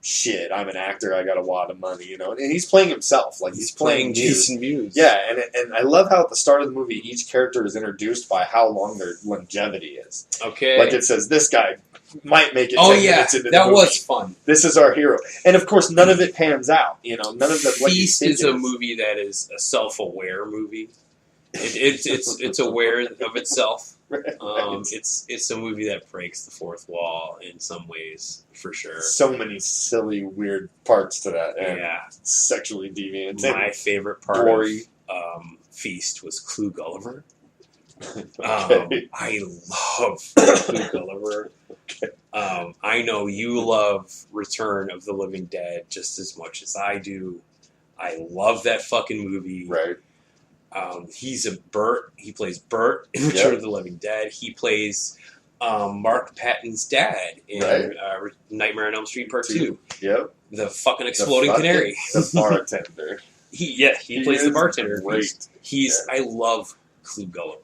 [SPEAKER 1] shit, I'm an actor, I got a lot of money, you know. And he's playing himself, like he's playing Mewes.
[SPEAKER 2] Jason Mewes.
[SPEAKER 1] Yeah, and I love how at the start of the movie, each character is introduced by how long their longevity is.
[SPEAKER 2] Okay.
[SPEAKER 1] Like it says, this guy might make it 10 minutes into the
[SPEAKER 2] that
[SPEAKER 1] movie.
[SPEAKER 2] was fun.
[SPEAKER 1] This is our hero. And of course, none of it pans out, you know. None of the what you
[SPEAKER 2] Feast
[SPEAKER 1] think
[SPEAKER 2] is a movie that is a self-aware movie. It's aware of itself. It's a movie that breaks the fourth wall in some ways, for sure.
[SPEAKER 1] So many silly, weird parts to that. And
[SPEAKER 2] Yeah.
[SPEAKER 1] sexually deviant.
[SPEAKER 2] My favorite part of Feast was Clue Gulliver.
[SPEAKER 1] Okay.
[SPEAKER 2] I love Clue Gulliver.
[SPEAKER 1] Okay.
[SPEAKER 2] I know you love Return of the Living Dead just as much as I do. I love that fucking movie.
[SPEAKER 1] Right.
[SPEAKER 2] He's a Bert. He plays Bert in Return of the Living Dead. He plays Mark Patton's dad in Nightmare on Elm Street Part 2.
[SPEAKER 1] Yep.
[SPEAKER 2] The fucking exploding canary.
[SPEAKER 1] The bartender.
[SPEAKER 2] He plays the bartender.
[SPEAKER 1] Great.
[SPEAKER 2] I love Clue Gulliver.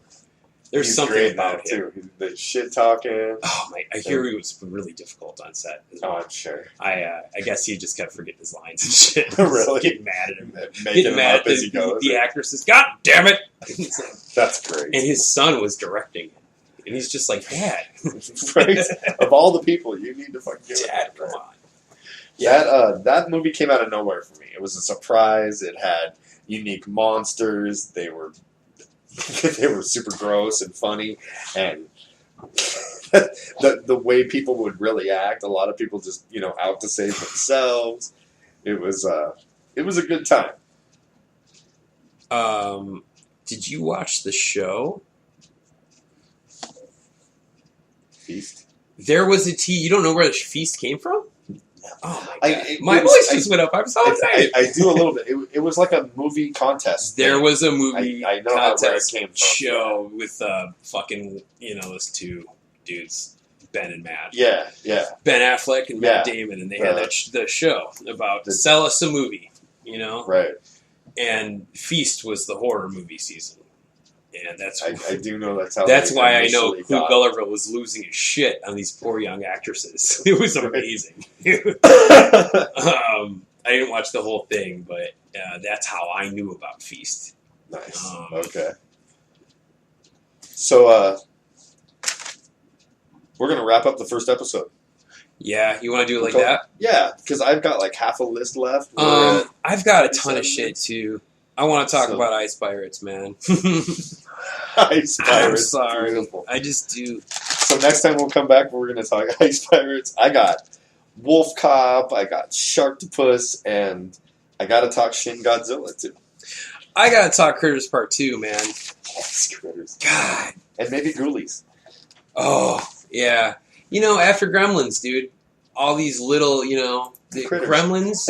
[SPEAKER 2] There's
[SPEAKER 1] He's
[SPEAKER 2] something
[SPEAKER 1] great
[SPEAKER 2] about
[SPEAKER 1] too.
[SPEAKER 2] him.
[SPEAKER 1] The shit talking.
[SPEAKER 2] Oh my! I hear he was really difficult on set.
[SPEAKER 1] Oh, I'm sure.
[SPEAKER 2] I guess he just kept forgetting his lines and shit.
[SPEAKER 1] Really?
[SPEAKER 2] Getting mad at him.
[SPEAKER 1] Making him up as he goes.
[SPEAKER 2] The actor says, "God damn it!"
[SPEAKER 1] That's great.
[SPEAKER 2] And his son was directing it. And he's just like, Dad.
[SPEAKER 1] Right? Of all the people, you need to fucking do
[SPEAKER 2] Dad,
[SPEAKER 1] it.
[SPEAKER 2] come on. Yeah.
[SPEAKER 1] That movie came out of nowhere for me. It was a surprise. It had unique monsters. They were super gross and funny, and the way people would really act. A lot of people just out to save themselves. It was a good time.
[SPEAKER 2] Did you watch the show?
[SPEAKER 1] Feast?
[SPEAKER 2] There was a T. You don't know where the Feast came from? Oh my god! My
[SPEAKER 1] was,
[SPEAKER 2] voice just went up. I'm so excited.
[SPEAKER 1] I do a little bit. It was like a movie contest.
[SPEAKER 2] There was a movie
[SPEAKER 1] I know
[SPEAKER 2] contest
[SPEAKER 1] where it came from.
[SPEAKER 2] show with fucking those two dudes, Ben and Matt.
[SPEAKER 1] Yeah.
[SPEAKER 2] Ben Affleck and Matt Damon, and they had the show about sell us a movie,
[SPEAKER 1] Right.
[SPEAKER 2] And Feast was the horror movie season. And that's
[SPEAKER 1] I do know that's how.
[SPEAKER 2] That's why I know Clue Gulliver was losing his shit on these poor young actresses. It was amazing. I didn't watch the whole thing, but that's how I knew about Feast.
[SPEAKER 1] Nice. Okay. So we're gonna wrap up the first episode.
[SPEAKER 2] Yeah, you want to do it like that?
[SPEAKER 1] Yeah, because I've got like half a list left.
[SPEAKER 2] I've got a ton of shit too. I want to talk about Ice Pirates, man.
[SPEAKER 1] Ice Pirates.
[SPEAKER 2] I'm sorry.
[SPEAKER 1] Beautiful.
[SPEAKER 2] I just do.
[SPEAKER 1] So next time we'll come back, we're going to talk Ice Pirates. I got Wolf Cop, I got Sharktopus, and I got to talk Shin Godzilla, too.
[SPEAKER 2] I got to talk Critters Part 2, man.
[SPEAKER 1] Yes, Critters.
[SPEAKER 2] God.
[SPEAKER 1] And maybe Ghoulies.
[SPEAKER 2] Oh, yeah. After Gremlins, dude, all these little, the Gremlins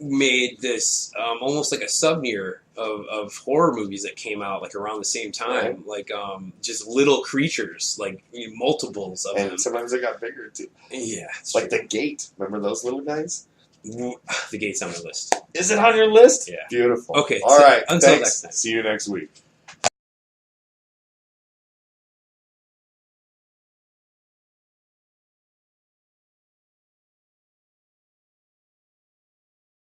[SPEAKER 2] made this almost like a subgenre of horror movies that came out like around the same time, like just little creatures, like multiples of them.
[SPEAKER 1] And sometimes they got bigger too.
[SPEAKER 2] Yeah,
[SPEAKER 1] it's like the Gate. Remember those little guys?
[SPEAKER 2] The Gate's on my list.
[SPEAKER 1] Is it on your list?
[SPEAKER 2] Yeah.
[SPEAKER 1] Beautiful.
[SPEAKER 2] Okay.
[SPEAKER 1] All right.
[SPEAKER 2] Until
[SPEAKER 1] Thanks.
[SPEAKER 2] next time.
[SPEAKER 1] See you next week.